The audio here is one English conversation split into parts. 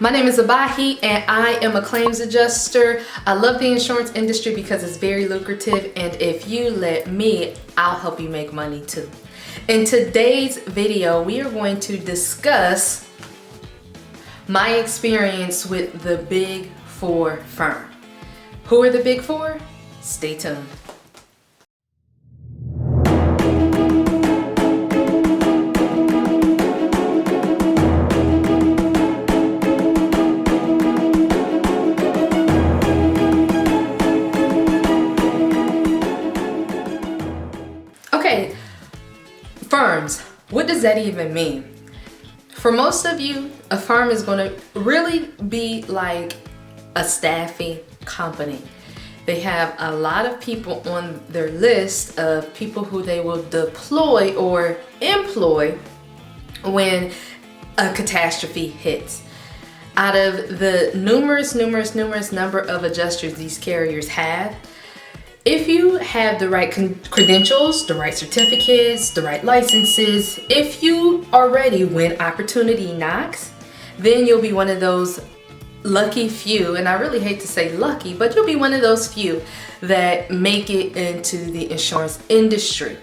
My name is Abahi and I am a claims adjuster. I love the insurance industry because it's very lucrative, and if you let me, I'll help you make money too. In today's video, we are going to discuss my experience with the Big Four firm. Who are the Big Four? Stay tuned. Okay, firms, what does that even mean? For most of you, a firm is going to really be like a staffing company. They have a lot of people on their list of people who they will deploy or employ when a catastrophe hits. Out of the numerous number of adjusters these carriers have, if you have the right credentials, the right certificates, the right licenses, if you are ready when opportunity knocks, then you'll be one of those lucky few, and I really hate to say lucky, but you'll be one of those few that make it into the insurance industry.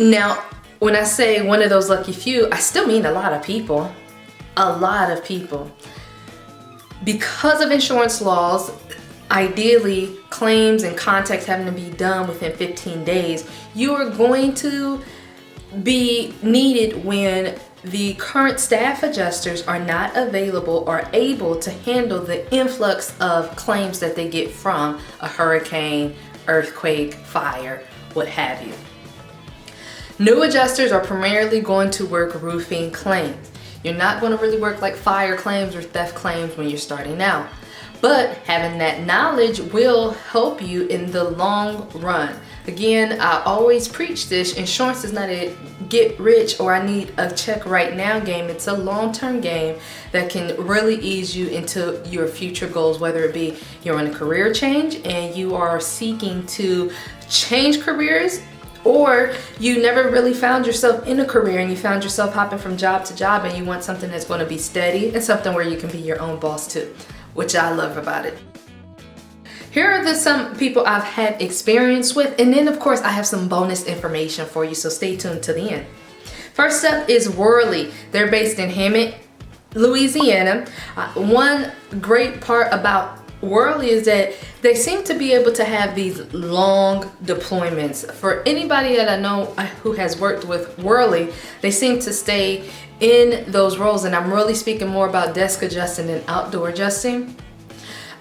Now, when I say one of those lucky few, I still mean a lot of people. A lot of people. Because of insurance laws, ideally, claims and contacts having to be done within 15 days, you are going to be needed when the current staff adjusters are not available or able to handle the influx of claims that they get from a hurricane, earthquake, fire, what have you. New adjusters are primarily going to work roofing claims. You're not going to really work like fire claims or theft claims when you're starting out. But having that knowledge will help you in the long run. Again, I always preach this. Insurance is not a get rich or I need a check right now game. It's a long-term game that can really ease you into your future goals, whether it be you're on a career change and you are seeking to change careers, or you never really found yourself in a career and you found yourself hopping from job to job and you want something that's going to be steady and something where you can be your own boss too, which I love about it. Here are some people I've had experience with, and then of course I have some bonus information for you, so stay tuned to the end. First up is Worley. They're based in Hammond, Louisiana. One great part about Worley is that they seem to be able to have these long deployments. For anybody that I know who has worked with Worley, they seem to stay in those roles, and I'm really speaking more about desk adjusting and outdoor adjusting.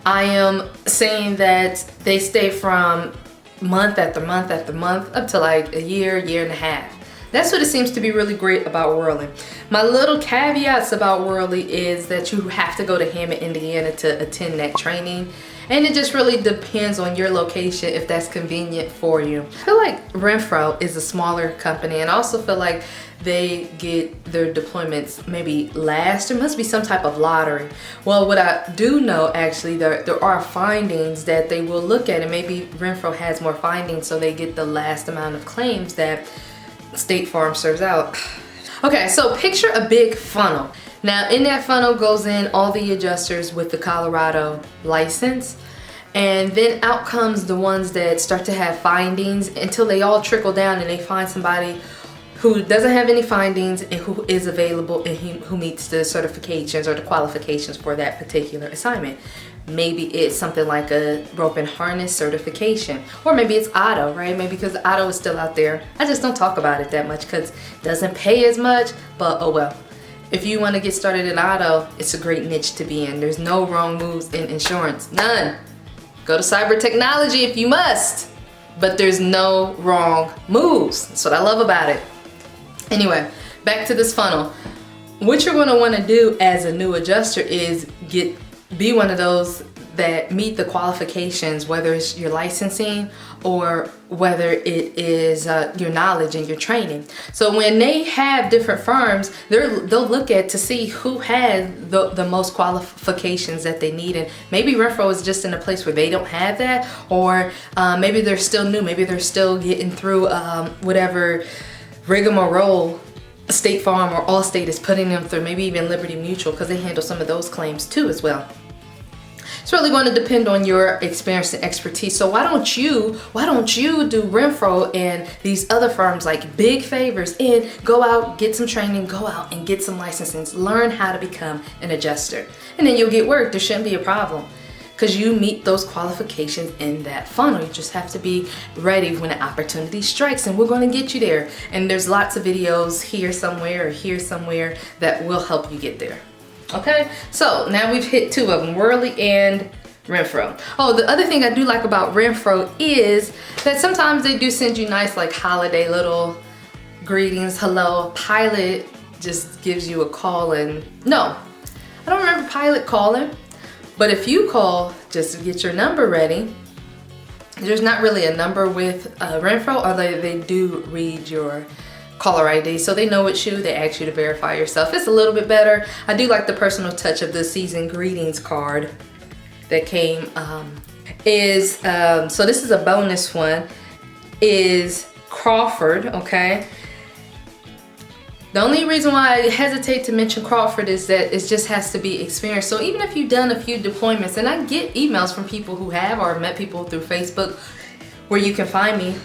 I am saying that they stay from month after month after month up to like a year and a half. That's what it seems to be really great about Worley. My little caveats about Worley is that you have to go to Hammond, Indiana to attend that training. And it just really depends on your location if that's convenient for you. I feel like Renfro is a smaller company, and I also feel like they get their deployments maybe last. There must be some type of lottery. Well, what I do know, actually, there are findings that they will look at, and maybe Renfro has more findings so they get the last amount of claims that State Farm serves out. Okay, so picture a big funnel. Now in that funnel goes in all the adjusters with the Colorado license, and then out comes the ones that start to have findings until they all trickle down and they find somebody who doesn't have any findings and who is available and who meets the certifications or the qualifications for that particular assignment. Maybe it's something like a rope and harness certification, or maybe it's auto, right? Maybe because auto is still out there. I just don't talk about it that much because it doesn't pay as much, but oh well. If you want to get started in auto, it's a great niche to be in. There's no wrong moves in insurance, none. Go to cyber technology if you must, but there's no wrong moves. That's what I love about it. Anyway, back to this funnel. What you're going to want to do as a new adjuster is be one of those that meet the qualifications, whether it's your licensing or whether it is your knowledge and your training. So when they have different firms, they'll look at to see who has the most qualifications that they need. And maybe Renfro is just in a place where they don't have that, or maybe they're still new, maybe they're still getting through whatever rigmarole State Farm or Allstate is putting them through, maybe even Liberty Mutual, because they handle some of those claims too as well. It's really going to depend on your experience and expertise. So why don't you do Renfro and these other firms like big favors and go out, get some training, go out and get some licensing, learn how to become an adjuster, and then you'll get work. There shouldn't be a problem because you meet those qualifications in that funnel. You just have to be ready when an opportunity strikes, and we're going to get you there. And there's lots of videos here somewhere or here somewhere that will help you get there. Okay, so now we've hit two of them, Whirly and Renfro. Oh, the other thing I do like about Renfro is that sometimes they do send you nice like holiday little greetings, hello. Pilot just gives you a call, and no, I don't remember Pilot calling, but if you call just to get your number ready, there's not really a number with Renfro, although they do read your caller ID, so they know it's you. They ask you to verify yourself. It's a little bit better. I do like the personal touch of the season greetings card that came. So this is a bonus one, is Crawford, okay? The only reason why I hesitate to mention Crawford is that it just has to be experience. So even if you've done a few deployments, and I get emails from people who have, or met people through Facebook where you can find me,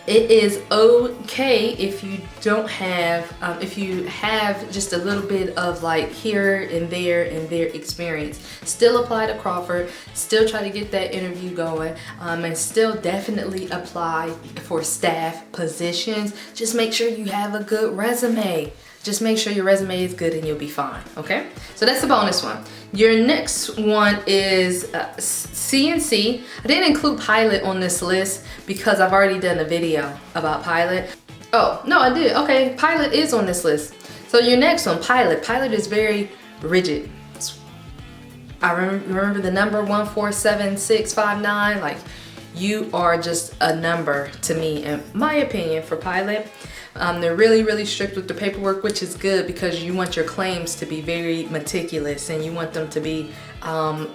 it is okay if you don't have, if you have just a little bit of like here and there experience. Still apply to Crawford, still try to get that interview going, and still definitely apply for staff positions. Just make sure you have a good resume. Just make sure your resume is good and you'll be fine, okay? So that's a bonus one. Your next one is CNC. I didn't include Pilot on this list because I've already done a video about Pilot. Oh, no, I did. Okay, Pilot is on this list. So your next one, Pilot. Pilot is very rigid. I remember the number 147659. Like, you are just a number to me, in my opinion, for Pilot. They're really strict with the paperwork, which is good because you want your claims to be very meticulous and you want them to be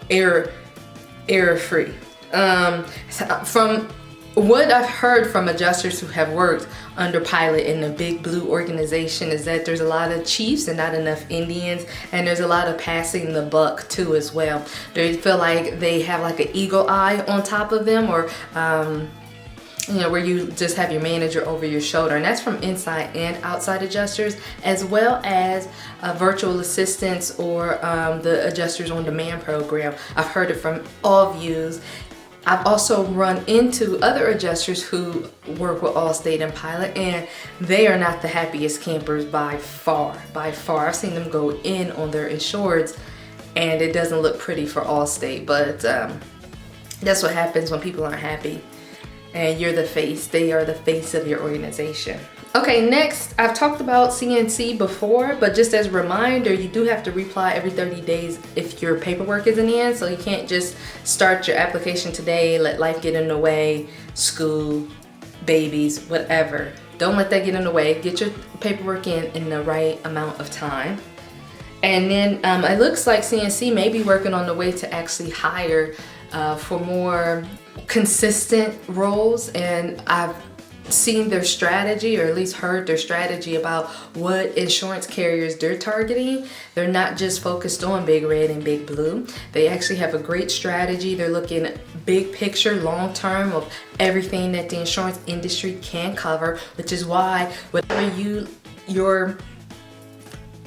error-free. From what I've heard from adjusters who have worked under Pilot in a big blue organization is that there's a lot of chiefs and not enough Indians, and there's a lot of passing the buck too as well. They feel like they have like an eagle eye on top of them, or you know, where you just have your manager over your shoulder, and that's from inside and outside adjusters, as well as virtual assistants or the Adjusters on Demand program. I've heard it from all views. I've also run into other adjusters who work with Allstate and Pilot, and they are not the happiest campers by far, by far. I've seen them go in on their insureds, and it doesn't look pretty for Allstate, but that's what happens when people aren't happy. And you're the face, they are the face of your organization. Okay, next, I've talked about CNC before, but just as a reminder, you do have to reply every 30 days if your paperwork isn't in, so you can't just start your application today, let life get in the way, school, babies, whatever. Don't let that get in the way. Get your paperwork in the right amount of time. And then it looks like CNC may be working on the way to actually hire for more consistent roles, and I've seen their strategy, or at least heard their strategy about what insurance carriers they're targeting. They're not just focused on Big Red and Big Blue. They actually have a great strategy. They're looking big picture, long term, of everything that the insurance industry can cover, which is why whatever your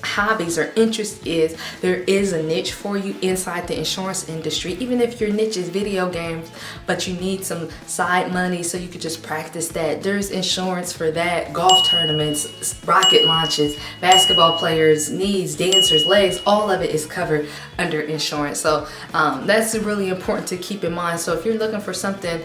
hobbies or interest is, there is a niche for you inside the insurance industry. Even if your niche is video games, but you need some side money so you could just practice that, there's insurance for that. Golf tournaments, rocket launches, basketball players' knees, dancers' legs, all of it is covered under insurance. So that's really important to keep in mind. So if you're looking for something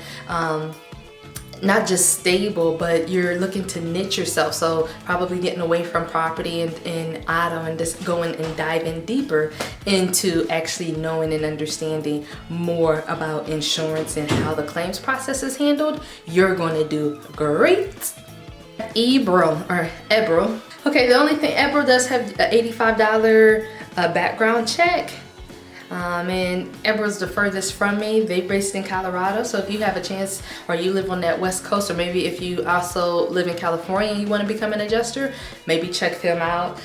not just stable, but you're looking to niche yourself, so probably getting away from property and auto and just going and diving deeper into actually knowing and understanding more about insurance and how the claims process is handled, you're going to do great. Ebrel. Okay, the only thing, Ebrel does have an $85 background check. and Edward's the furthest from me. They're based in Colorado, so if you have a chance, or you live on that West Coast, or maybe if you also live in California and you want to become an adjuster, maybe check them out.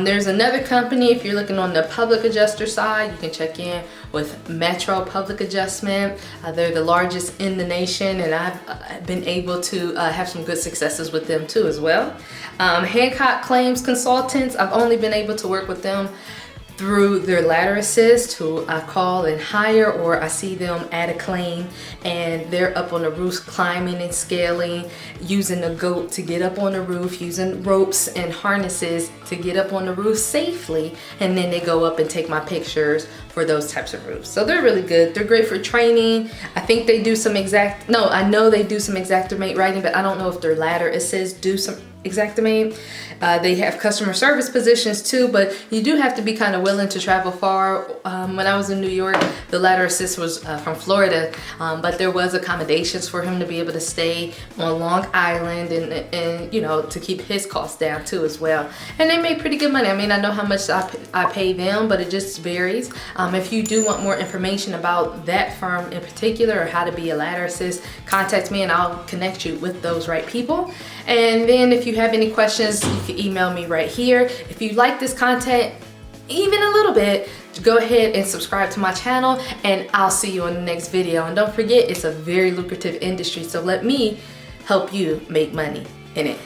There's another company, if you're looking on the public adjuster side, you can check in with Metro Public Adjustment. They're the largest in the nation, and I've been able to have some good successes with them too as well. Hancock Claims Consultants, I've only been able to work with them through their ladder assist, who I call and hire, or I see them add a claim and they're up on the roof climbing and scaling, using a goat to get up on the roof, using ropes and harnesses to get up on the roof safely, and then they go up and take my pictures for those types of roofs. So they're really good. They're great for training. I think they do some I know they do some Xactimate writing, but I don't know if their ladder assist do some Xactimate. They have customer service positions too, but you do have to be kind of willing to travel far. When I was in New York, the ladder assist was from Florida, but there was accommodations for him to be able to stay on Long Island, and you know, to keep his costs down too as well. And they made pretty good money. I mean, I know how much I pay them, but it just varies. If you do want more information about that firm in particular, or how to be a ladder assist, contact me and I'll connect you with those right people. And then if you have any questions, you can email me right here. If you like this content even a little bit, go ahead and subscribe to my channel, and I'll see you in the next video. And don't forget, it's a very lucrative industry, so let me help you make money in it.